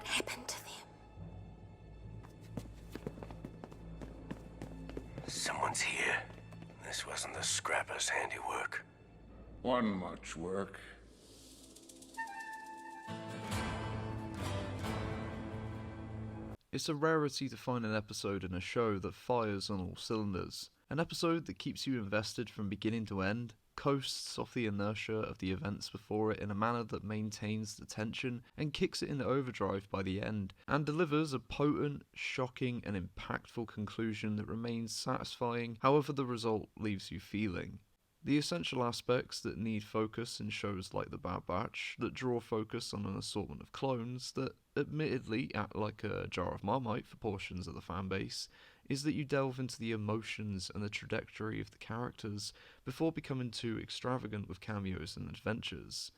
What happened to them? Someone's here. This wasn't the scrapper's handiwork. One much work. It's a rarity to find an episode in a show that fires on all cylinders. An episode that keeps you invested from beginning to end, coasts off the inertia of the events before it in a manner that maintains the tension and kicks it into overdrive by the end, and delivers a potent, shocking and impactful conclusion that remains satisfying however the result leaves you feeling. The essential aspects that need focus in shows like The Bad Batch, that draw focus on an assortment of clones that admittedly act like a jar of Marmite for portions of the fanbase, is that you delve into the emotions and the trajectory of the characters before becoming too extravagant with cameos and adventures.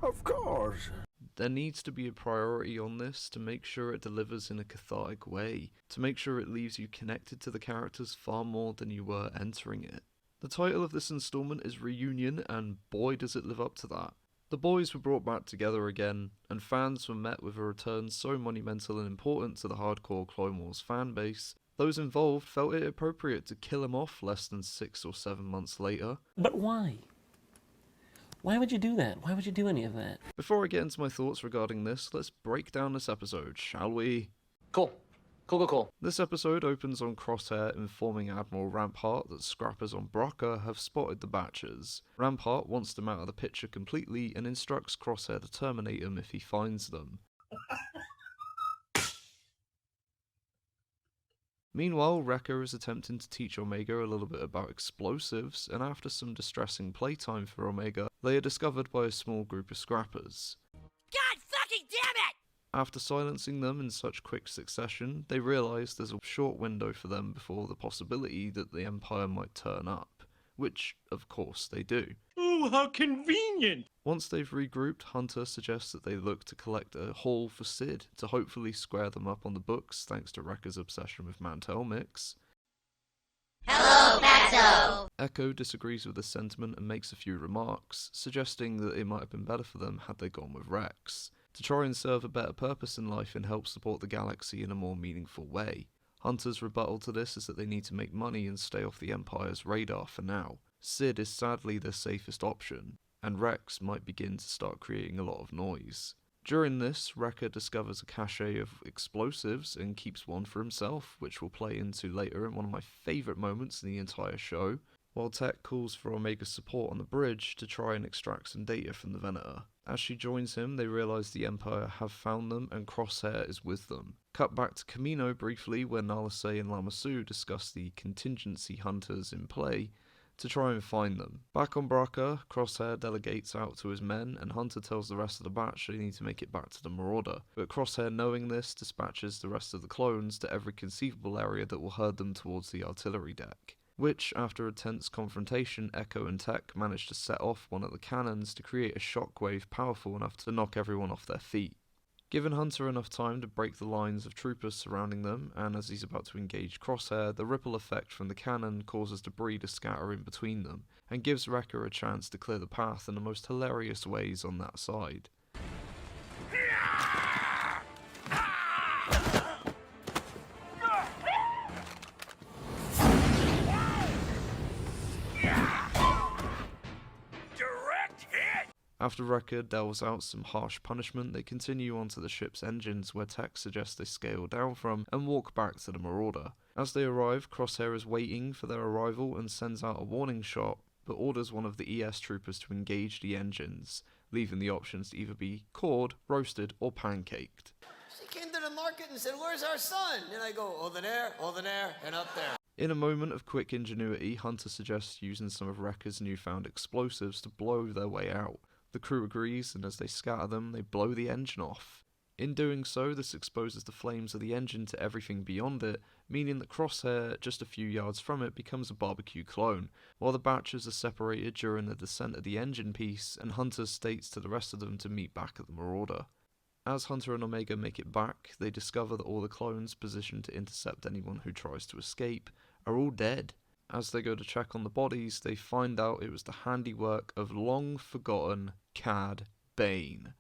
Of course. There needs to be a priority on this to make sure it delivers in a cathartic way, to make sure it leaves you connected to the characters far more than you were entering it. The title of this installment is Reunion, and boy does it live up to that. The boys were brought back together again, and fans were met with a return so monumental and important to the hardcore Clone Wars fanbase. Those involved felt it appropriate to kill him off less than 6 or 7 months later. But why? Why would you do that? Why would you do any of that? Before I get into my thoughts regarding this, let's break down this episode, shall we? Cool. Cool. This episode opens on Crosshair informing Admiral Rampart that scrappers on Brocca have spotted the Batchers. Rampart wants them out of the picture completely and instructs Crosshair to terminate them if he finds them. Meanwhile, Wrecker is attempting to teach Omega a little bit about explosives, and after some distressing playtime for Omega, they are discovered by a small group of scrappers. God fucking damn it! After silencing them in such quick succession, they realise there's a short window for them before the possibility that the Empire might turn up, which, of course, they do. Oh, how convenient! Once they've regrouped, Hunter suggests that they look to collect a haul for Sid to hopefully square them up on the books thanks to Wrecker's obsession with Mantel Mix. Hello, Fatso! Echo disagrees with this sentiment and makes a few remarks, suggesting that it might have been better for them had they gone with Rex, to try and serve a better purpose in life and help support the galaxy in a more meaningful way. Hunter's rebuttal to this is that they need to make money and stay off the Empire's radar for now. Sid is sadly their safest option, and Rex might begin to start creating a lot of noise. During this, Wrecker discovers a cache of explosives and keeps one for himself, which we'll play into later in one of my favourite moments in the entire show, while Tech calls for Omega's support on the bridge to try and extract some data from the Venator. As she joins him, they realise the Empire have found them and Crosshair is with them. Cut back to Camino briefly, where Nala Se and Lama Su discuss the contingency hunters in play to try and find them. Back on Bracca, Crosshair delegates out to his men, and Hunter tells the rest of the batch they need to make it back to the Marauder. But Crosshair, knowing this, dispatches the rest of the clones to every conceivable area that will herd them towards the artillery deck, which, after a tense confrontation, Echo and Tech manage to set off one of the cannons to create a shockwave powerful enough to knock everyone off their feet. Given Hunter enough time to break the lines of troopers surrounding them, and as he's about to engage Crosshair, the ripple effect from the cannon causes debris to scatter in between them, and gives Wrecker a chance to clear the path in the most hilarious ways on that side. After Wrecker delves out some harsh punishment, they continue onto the ship's engines where Tech suggests they scale down from and walk back to the Marauder. As they arrive, Crosshair is waiting for their arrival and sends out a warning shot, but orders one of the ES troopers to engage the engines, leaving the options to either be cored, roasted, or pancaked. She came to the market and said, "Where's our son?" And I go, over there, and up there. In a moment of quick ingenuity, Hunter suggests using some of Wrecker's newfound explosives to blow their way out. The crew agrees, and as they scatter them, they blow the engine off. In doing so, this exposes the flames of the engine to everything beyond it, meaning that Crosshair, just a few yards from it, becomes a barbecue clone, while the batches are separated during the descent of the engine piece, and Hunter states to the rest of them to meet back at the Marauder. As Hunter and Omega make it back, they discover that all the clones positioned to intercept anyone who tries to escape are all dead. As they go to check on the bodies, they find out it was the handiwork of long-forgotten Cad Bane.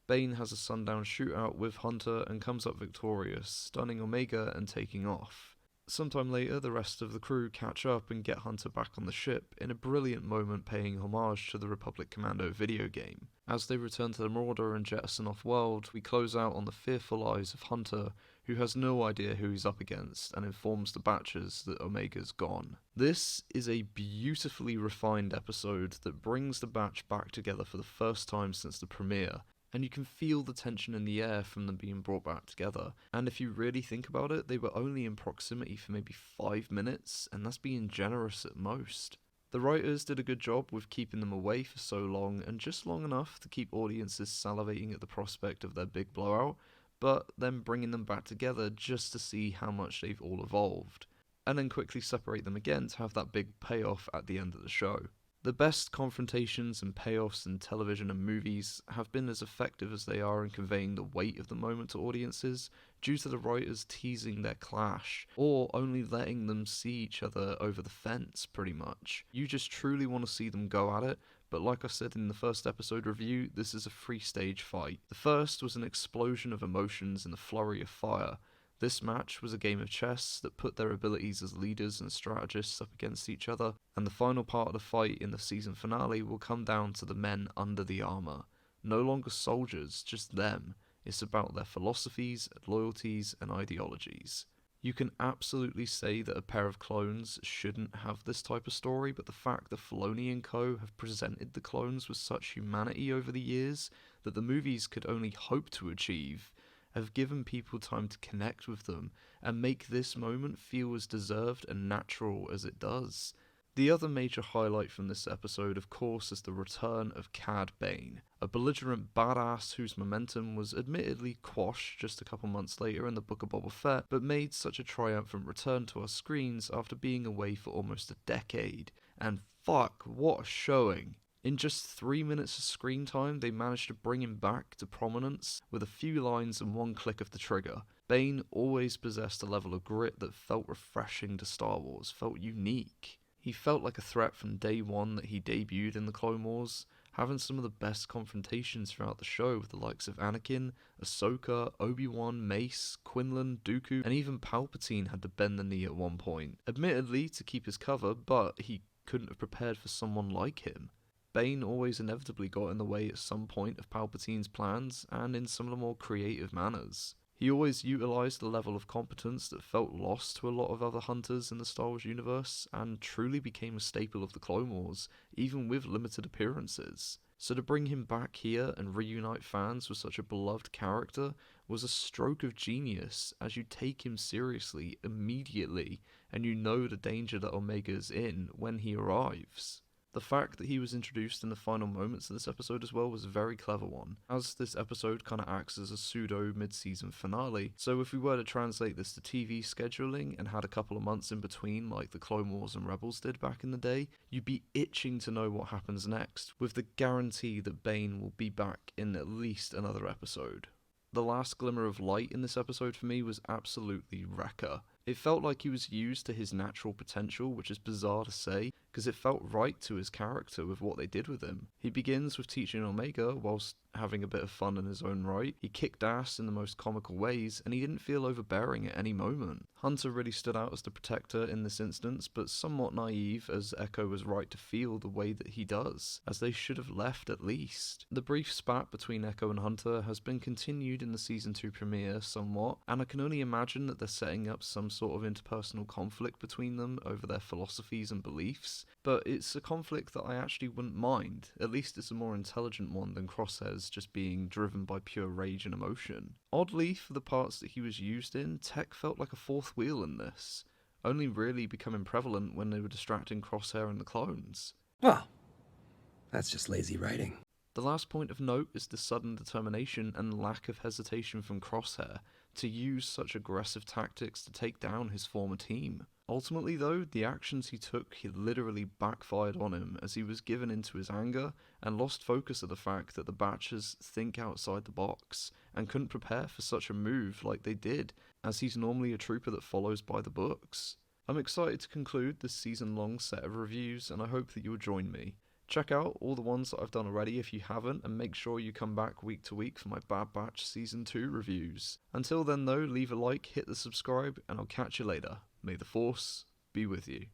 Bane has a sundown shootout with Hunter and comes up victorious, stunning Omega and taking off. Sometime later, the rest of the crew catch up and get Hunter back on the ship, in a brilliant moment paying homage to the Republic Commando video game. As they return to the Marauder and jettison off-world, we close out on the fearful eyes of Hunter, who has no idea who he's up against and informs the Batchers that Omega's gone. This is a beautifully refined episode that brings the Batch back together for the first time since the premiere, and you can feel the tension in the air from them being brought back together. And if you really think about it, they were only in proximity for maybe 5 minutes, and that's being generous at most. The writers did a good job with keeping them away for so long, and just long enough to keep audiences salivating at the prospect of their big blowout, but then bringing them back together just to see how much they've all evolved, and then quickly separate them again to have that big payoff at the end of the show. The best confrontations and payoffs in television and movies have been as effective as they are in conveying the weight of the moment to audiences, due to the writers teasing their clash, or only letting them see each other over the fence, pretty much. You just truly want to see them go at it, but like I said in the first episode review, this is a 3-stage fight. The first was an explosion of emotions and a flurry of fire. This match was a game of chess that put their abilities as leaders and strategists up against each other, and the final part of the fight in the season finale will come down to the men under the armour. No longer soldiers, just them. It's about their philosophies, loyalties, and ideologies. You can absolutely say that a pair of clones shouldn't have this type of story, but the fact that Filoni and co have presented the clones with such humanity over the years that the movies could only hope to achieve have given people time to connect with them and make this moment feel as deserved and natural as it does. The other major highlight from this episode, of course, is the return of Cad Bane, a belligerent badass whose momentum was admittedly quashed just a couple months later in the Book of Boba Fett, but made such a triumphant return to our screens after being away for almost a decade. And fuck, what a showing! In just 3 minutes of screen time, they managed to bring him back to prominence with a few lines and one click of the trigger. Bane always possessed a level of grit that felt refreshing to Star Wars, felt unique. He felt like a threat from day one that he debuted in the Clone Wars, having some of the best confrontations throughout the show with the likes of Anakin, Ahsoka, Obi-Wan, Mace, Quinlan, Dooku, and even Palpatine had to bend the knee at one point. Admittedly to keep his cover, but he couldn't have prepared for someone like him. Bane always inevitably got in the way at some point of Palpatine's plans, and in some of the more creative manners. He always utilised the level of competence that felt lost to a lot of other hunters in the Star Wars universe, and truly became a staple of the Clone Wars, even with limited appearances. So to bring him back here and reunite fans with such a beloved character was a stroke of genius, as you take him seriously immediately, and you know the danger that Omega's in when he arrives. The fact that he was introduced in the final moments of this episode as well was a very clever one, as this episode kind of acts as a pseudo mid-season finale, so if we were to translate this to TV scheduling and had a couple of months in between like the Clone Wars and Rebels did back in the day, you'd be itching to know what happens next, with the guarantee that Bane will be back in at least another episode. The last glimmer of light in this episode for me was absolutely Wrecker. It felt like he was used to his natural potential, which is bizarre to say, because it felt right to his character with what they did with him. He begins with teaching Omega whilst having a bit of fun in his own right. He kicked ass in the most comical ways, and he didn't feel overbearing at any moment. Hunter really stood out as the protector in this instance, but somewhat naive, as Echo was right to feel the way that he does, as they should have left at least. The brief spat between Echo and Hunter has been continued in the Season 2 premiere somewhat, and I can only imagine that they're setting up some sort of interpersonal conflict between them over their philosophies and beliefs, but it's a conflict that I actually wouldn't mind. At least it's a more intelligent one than Crosshair's just being driven by pure rage and emotion. Oddly, for the parts that he was used in, Tech felt like a fourth wheel in this, only really becoming prevalent when they were distracting Crosshair and the clones. Well, that's just lazy writing. The last point of note is the sudden determination and lack of hesitation from Crosshair to use such aggressive tactics to take down his former team. Ultimately though, the actions he took literally backfired on him, as he was given into his anger and lost focus of the fact that the Batchers think outside the box and couldn't prepare for such a move like they did, as he's normally a trooper that follows by the books. I'm excited to conclude this season-long set of reviews, and I hope that you'll join me. Check out all the ones that I've done already if you haven't, and make sure you come back week to week for my Bad Batch Season 2 reviews. Until then though, leave a like, hit the subscribe, and I'll catch you later. May the Force be with you.